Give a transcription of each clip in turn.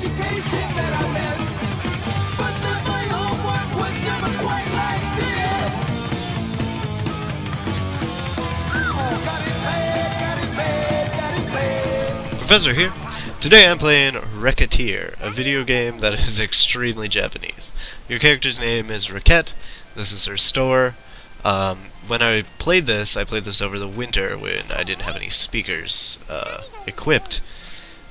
education that I missed. But then my homework was never quite like this. Got it paid, got it paid. Professor here. Today I'm playing Recettear, a video game that is extremely Japanese. Your character's name is Recette. This is her store. When I played this over the winter when I didn't have any speakers equipped.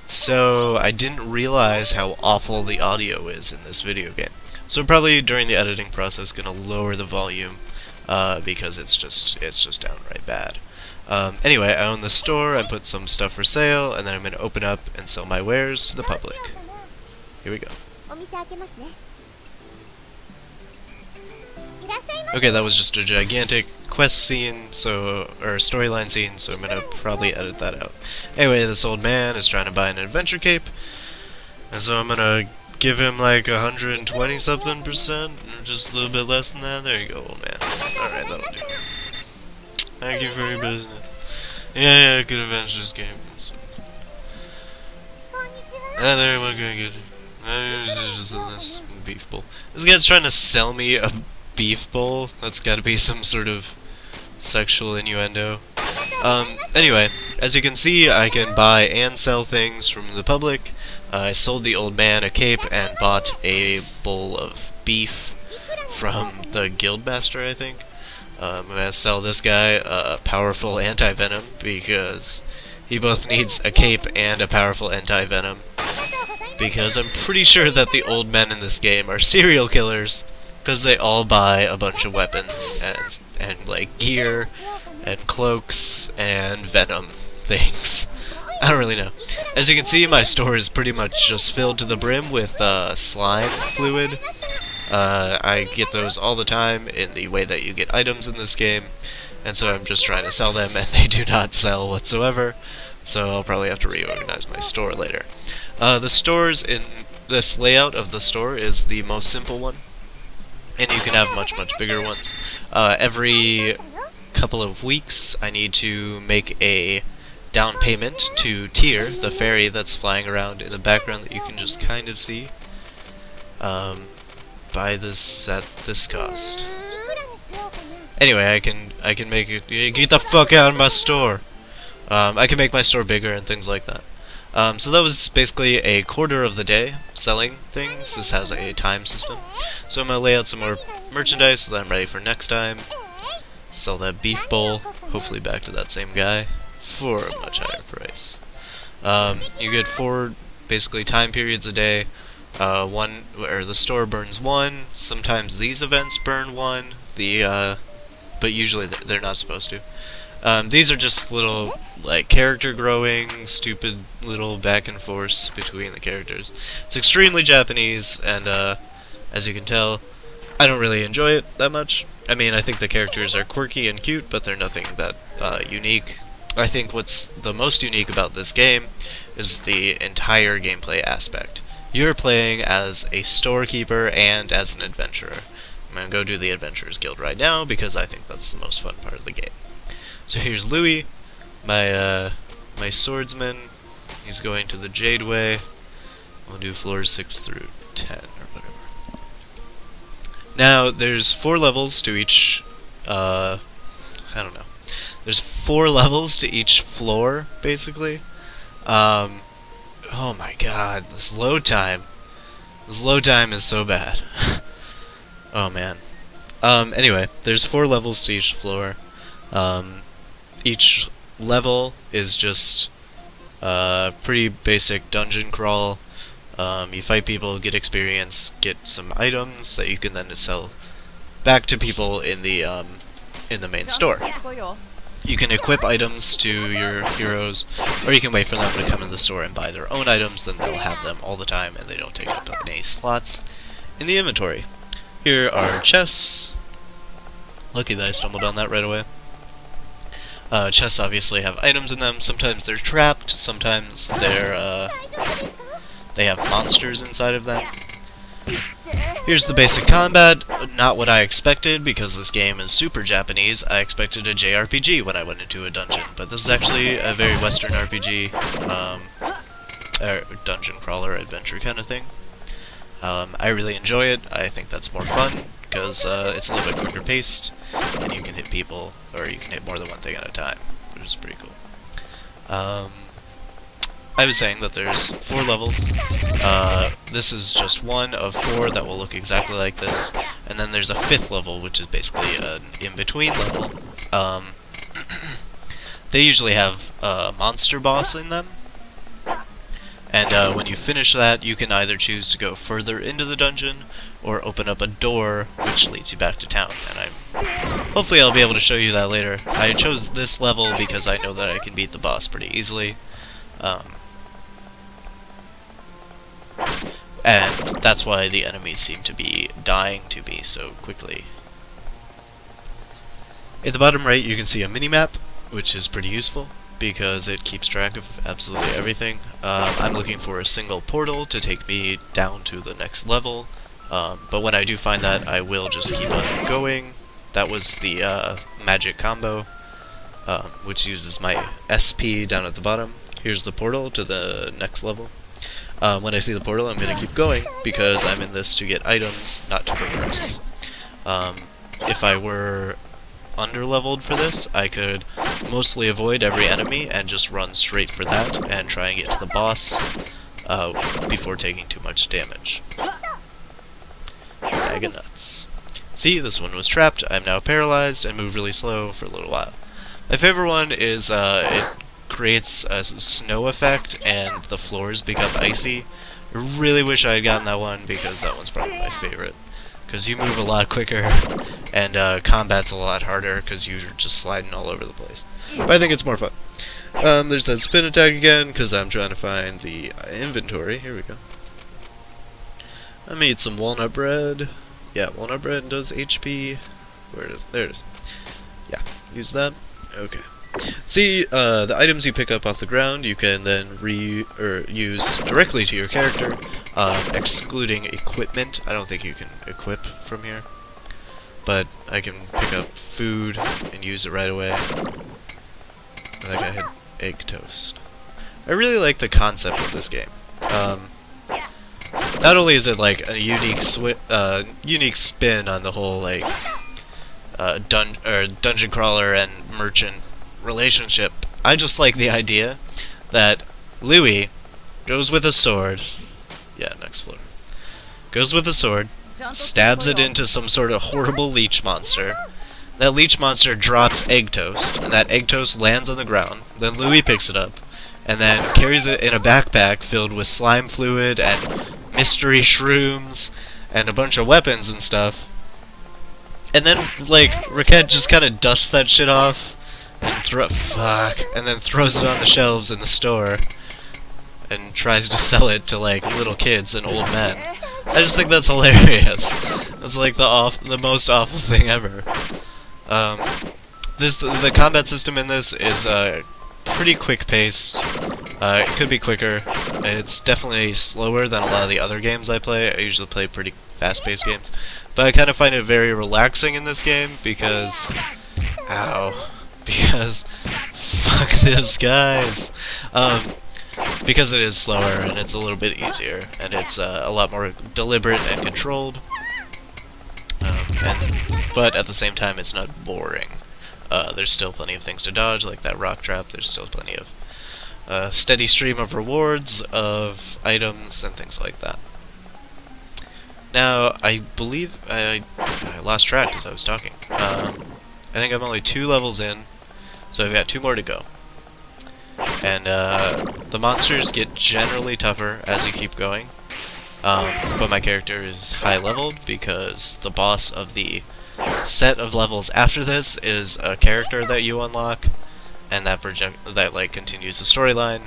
So I didn't realize how awful the audio is in this video game. So probably during the editing process gonna lower the volume because it's just downright bad. Anyway, I own the store, I put some stuff for sale, and then I'm going to open up and sell my wares to the public. Here we go. Okay, that was just a gigantic quest scene, or storyline scene, so I'm going to probably edit that out. Anyway, this old man is trying to buy an adventure cape, and so I'm going to give him like 120 something %, or just a little bit less than that. There you go, old man. Alright, that'll do. Thank you for your business. Yeah, I could avenge this game. Ah, there, what can I get? Just this beef bowl. This guy's trying to sell me a beef bowl. That's gotta be some sort of sexual innuendo. Anyway, as you can see, I can buy and sell things from the public. I sold the old man a cape and bought a bowl of beef from the guildmaster, I think. I'm gonna sell this guy a powerful anti-venom because he both needs a cape and a powerful anti-venom. Because I'm pretty sure that the old men in this game are serial killers because they all buy a bunch of weapons and like gear and cloaks and venom things. I don't really know. As you can see, my store is pretty much just filled to the brim with slime fluid. I get those all the time in the way that you get items in this game, and so I'm just trying to sell them, and they do not sell whatsoever, so I'll probably have to reorganize my store later. The stores in this layout of the store is the most simple one, and you can have much bigger ones. Every couple of weeks I need to make a down payment to Tyr, the fairy that's flying around in the background that you can just kind of see. Buy this at this cost. Anyway, I can make it. Get the fuck out of my store. I can make my store bigger and things like that. So that was basically a quarter of the day selling things. This has a time system. So I'm gonna lay out some more merchandise so that I'm ready for next time. Sell that beef bowl, hopefully back to that same guy for a much higher price. You get 4 basically time periods a day. One where the store burns 1. Sometimes these events burn 1. But usually they're not supposed to. These are just little like character growing, stupid little back and forths between the characters. It's extremely Japanese, and as you can tell, I don't really enjoy it that much. I mean, I think the characters are quirky and cute, but they're nothing that unique. I think what's the most unique about this game is the entire gameplay aspect. You're playing as a storekeeper and as an adventurer. I'm gonna go do the Adventurers Guild right now because I think that's the most fun part of the game. So here's Louis, my swordsman. He's going to the Jade Way. We'll do floors 6 through 10 or whatever. Now there's 4 levels to each. I don't know. There's 4 levels to each floor, basically. Oh my god, this load time. This load time is so bad. Oh man. Anyway, there's 4 levels to each floor. Each level is just pretty basic dungeon crawl. You fight people, get experience, get some items that you can then sell back to people in the main store. You can equip items to your heroes, or you can wait for them to come in the store and buy their own items, then they'll have them all the time and they don't take up any slots in the inventory. Here are chests. Lucky that I stumbled on that right away. Chests obviously have items in them. Sometimes they're trapped, sometimes they have monsters inside of them. Here's the basic combat. Not what I expected, because this game is super Japanese. I expected a JRPG when I went into a dungeon, but this is actually a very Western RPG. or dungeon crawler adventure kind of thing. I really enjoy it. I think that's more fun because it's a little bit quicker paced, and you can hit people, or you can hit more than one thing at a time, which is pretty cool. I was saying that there's 4 levels. This is just one of 4 that will look exactly like this, and then there's a 5th level, which is basically an in-between level. They usually have a monster boss in them, and when you finish that, you can either choose to go further into the dungeon, or open up a door, which leads you back to town, and hopefully I'll be able to show you that later. I chose this level because I know that I can beat the boss pretty easily. And that's why the enemies seem to be dying to me so quickly. At the bottom right you can see a mini-map, which is pretty useful because it keeps track of absolutely everything. I'm looking for a single portal to take me down to the next level, but when I do find that, I will just keep on going. That was the magic combo, which uses my SP down at the bottom. Here's the portal to the next level. When I see the portal, I'm going to keep going, because I'm in this to get items, not to progress. If I were under-leveled for this, I could mostly avoid every enemy and just run straight for that, and try and get to the boss before taking too much damage. Bag of nuts. See, this one was trapped. I'm now paralyzed and move really slow for a little while. My favorite one is it creates a snow effect and the floors become icy. I really wish I had gotten that one because that one's probably my favorite. Because you move a lot quicker and combat's a lot harder because you're just sliding all over the place. But I think it's more fun. There's that spin attack again because I'm trying to find the inventory. Here we go. Let me eat some walnut bread. Yeah, walnut bread does HP. Where it is? There it is. Yeah, use that. Okay. See, the items you pick up off the ground, you can then use directly to your character, excluding equipment. I don't think you can equip from here, but I can pick up food and use it right away. That guy had egg toast. I really like the concept of this game. Not only is it like a unique spin on the whole like dungeon crawler and merchant relationship, I just like the idea that Louis goes with a sword. Yeah, next floor. Goes with a sword, stabs it into some sort of horrible leech monster. That leech monster drops egg toast, and that egg toast lands on the ground. Then Louis picks it up, and then carries it in a backpack filled with slime fluid and mystery shrooms and a bunch of weapons and stuff. And then, like, Recettear just kind of dusts that shit off and then throws it on the shelves in the store and tries to sell it to like little kids and old men. I just think that's hilarious. That's like the most awful thing ever. The combat system in this is pretty quick paced. It could be quicker. It's definitely slower than a lot of the other games I play. I usually play pretty fast paced games, but I kind of find it very relaxing in this game because because fuck those guys. Because it is slower and it's a little bit easier and it's a lot more deliberate and controlled. But at the same time, it's not boring. There's still plenty of things to dodge, like that rock trap. There's still plenty of steady stream of rewards, of items, and things like that. Now, I believe I lost track as I was talking. I think I'm only 2 levels in, so I've got 2 more to go. And the monsters get generally tougher as you keep going, but my character is high leveled because the boss of the set of levels after this is a character that you unlock, and that like continues the storyline.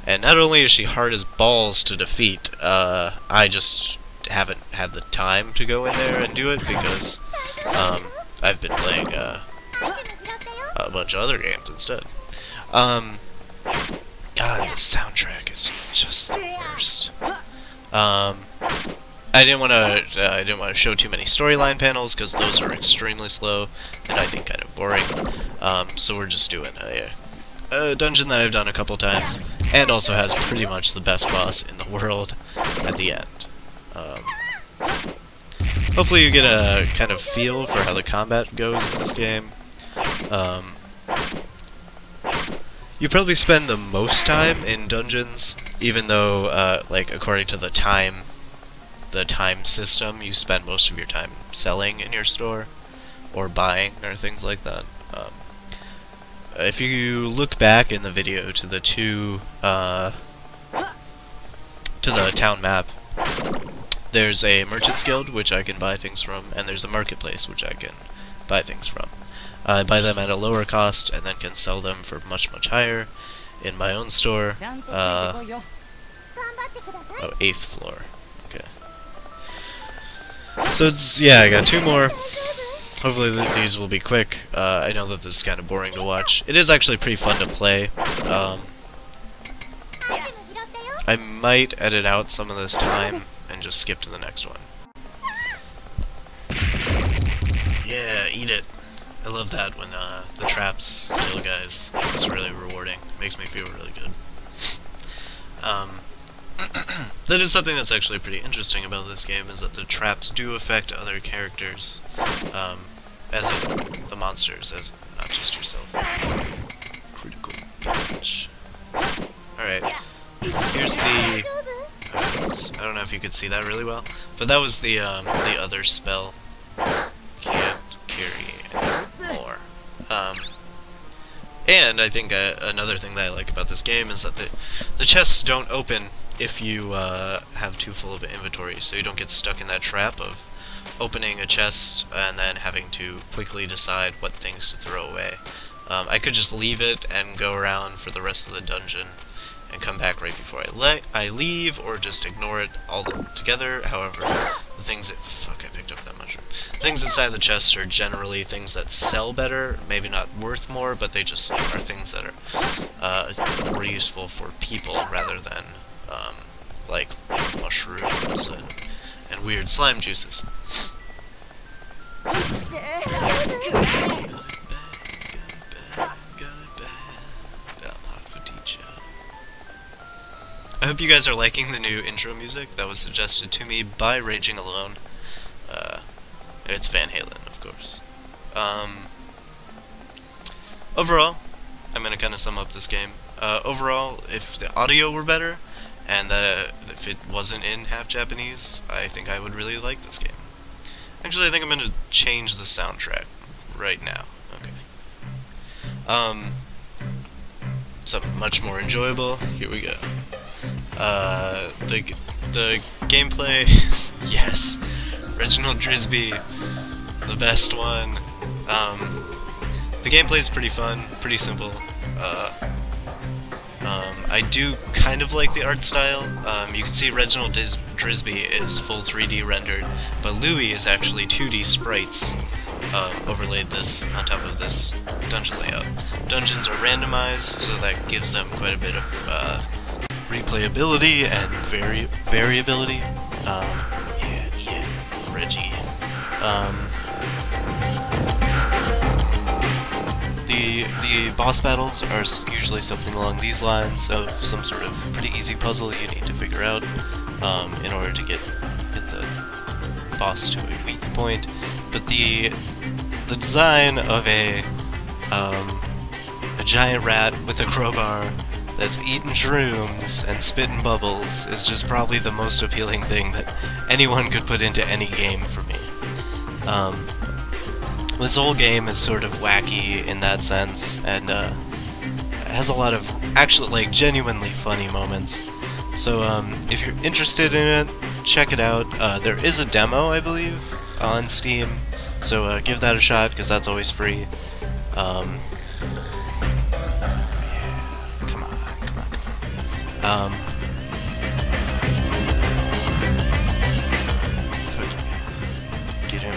And not only is she hard as balls to defeat, I just haven't had the time to go in there and do it because I've been playing a bunch of other games instead. God, the soundtrack is just the worst. I didn't want to show too many storyline panels because those are extremely slow and I think kind of boring. So we're just doing a a dungeon that I've done a couple times, and also has pretty much the best boss in the world at the end. Hopefully you get a kind of feel for how the combat goes in this game. You probably spend the most time in dungeons, even though, like, according to the time system, you spend most of your time selling in your store, or buying, or things like that. If you look back in the video to the town map, there's a Merchant's Guild, which I can buy things from, and there's a marketplace, which I can buy things from. I buy them at a lower cost, and then can sell them for much, much higher in my own store. Oh, 8th floor. Okay. So it's, yeah, I got 2 more. Hopefully these will be quick. I know that this is kind of boring to watch. It is actually pretty fun to play. I might edit out some of this time and just skip to the next one. Yeah, eat it. I love that when the traps kill guys. It's really rewarding. It makes me feel really good. That is something that's actually pretty interesting about this game, is that the traps do affect other characters, as in the monsters, as not just yourself. Critical damage. Alright, here's the... I don't know if you could see that really well, but that was the other spell. Can't carry more. And I think another thing that I like about this game is that the chests don't open if you have too full of an inventory, so you don't get stuck in that trap of opening a chest and then having to quickly decide what things to throw away. I could just leave it and go around for the rest of the dungeon and come back right before I leave, or just ignore it altogether. However, the things that... Fuck, I picked up that mushroom. Things inside the chest are generally things that sell better, maybe not worth more, but they just are things that are more useful for people rather than, like, mushrooms and weird slime juices. I hope you guys are liking the new intro music that was suggested to me by Raging Alone. It's Van Halen, of course. Overall, I'm gonna kind of sum up this game. Overall, if the audio were better, and if it wasn't in half Japanese, I think I would really like this game. Actually, I think I'm gonna change the soundtrack right now. Okay. Something much more enjoyable. Here we go. The gameplay, yes, Reginald Drisby, the best one. The gameplay is pretty fun, pretty simple. I do kind of like the art style. You can see Reginald Drisby is full 3D rendered, but Louie is actually 2D sprites overlaid this on top of this dungeon layout. Dungeons are randomized, so that gives them quite a bit of replayability and variability. Yeah, Reggie. The boss battles are usually something along these lines of some sort of pretty easy puzzle you need to figure out in order to get the boss to a weak point. But the design of a giant rat with a crowbar that's eating shrooms and spitting bubbles is just probably the most appealing thing that anyone could put into any game for me. This whole game is sort of wacky in that sense, and has a lot of actually, like, genuinely funny moments. So if you're interested in it, check it out. There is a demo, I believe, on Steam, so give that a shot, because that's always free.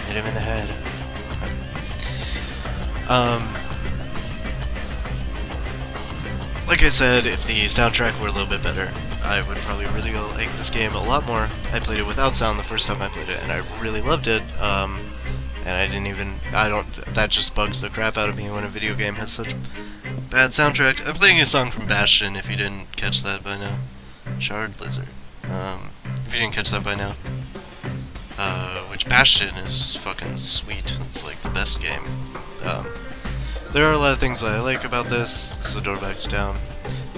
Hit him in the head. Like I said, if the soundtrack were a little bit better, I would probably really like this game a lot more. I played it without sound the first time I played it, and I really loved it. And that just bugs the crap out of me when a video game has such bad soundtrack. I'm playing a song from Bastion, if you didn't catch that by now. Shard Lizard. If you didn't catch that by now. Which Bastion is just fucking sweet. It's like the best game. There are a lot of things that I like about this. This is a door back to town.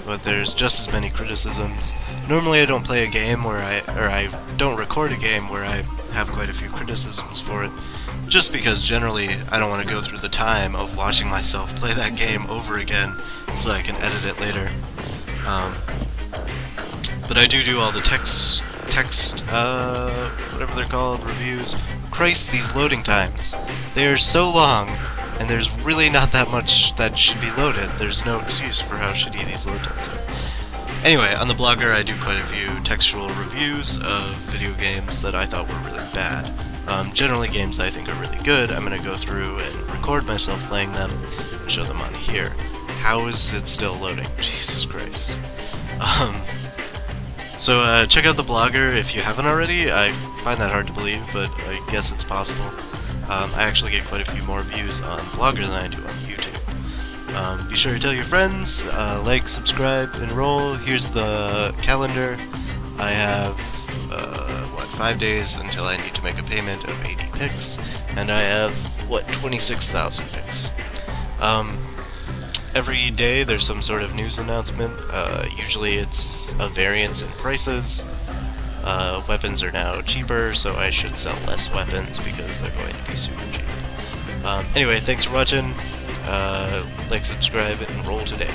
But there's just as many criticisms. Normally I don't play a game where I don't record a game where I have quite a few criticisms for it. Just because generally I don't want to go through the time of watching myself play that game over again so I can edit it later. But I do all the text, whatever they're called, reviews. Christ, these loading times. They are so long, and there's really not that much that should be loaded. There's no excuse for how shitty these load times are. Anyway, on the blogger I do quite a few textual reviews of video games that I thought were really bad. Generally games that I think are really good, I'm going to go through and record myself playing them and show them on here. How is it still loading? Jesus Christ. So check out the blogger if you haven't already. I find that hard to believe, but I guess it's possible. I actually get quite a few more views on Blogger than I do on YouTube. Be sure to tell your friends, like, subscribe, enroll. Here's the calendar. I have, 5 days until I need to make a payment of 80 picks, and I have, 26,000 picks. Every day there's some sort of news announcement. Usually it's a variance in prices. Weapons are now cheaper, so I should sell less weapons because they're going to be super cheap. Anyway, thanks for watching. Like, subscribe, and roll today.